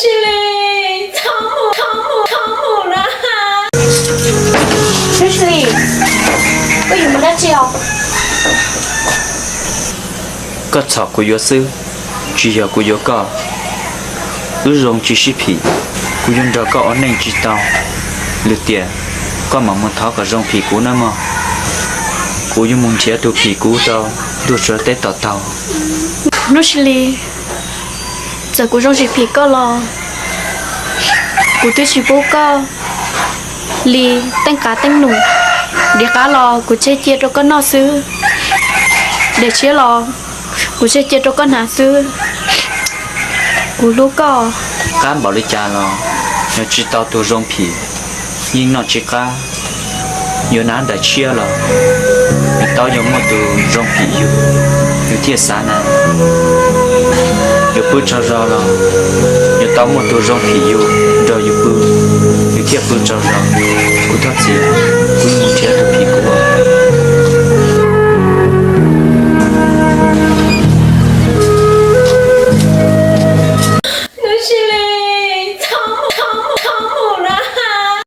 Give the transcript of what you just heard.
是嘞，汤姆啦！这是嘞，为什么在叫ก็ชอบกูยซื้อจีอยากกูยก็รงจีชิผีกูยังรอก็อันนี้จีตาวหรือเตียก็มามันท้อกับรงผีกูนั่นมั้งกูยังมุ่งเชียตัวผีกูตาวดูเสือเตะต่อเตา lúc xí giờ cô trong chỉ phí cơ lo cô tôi chỉ bố cơ li tên cá tên nụ để cá lo cô chơi chia cho con nó xứ để chia lo cô chơi chia cho con nà xứ cô lúc cơ การบริจาคเราเราจีตาวตัวรงผียิ่งนอจีก้าอยู่นั้นได้เชียร์เราตาวยังมาตัวรงผีอยู่ที่สานะอยู่ปืนชาเราอยู่ตาวมาตัวรงผีอยู่เราอยู่ปืนอยู่ที่ปืนชาเรากูทักเสียกูมุ่งเชียร์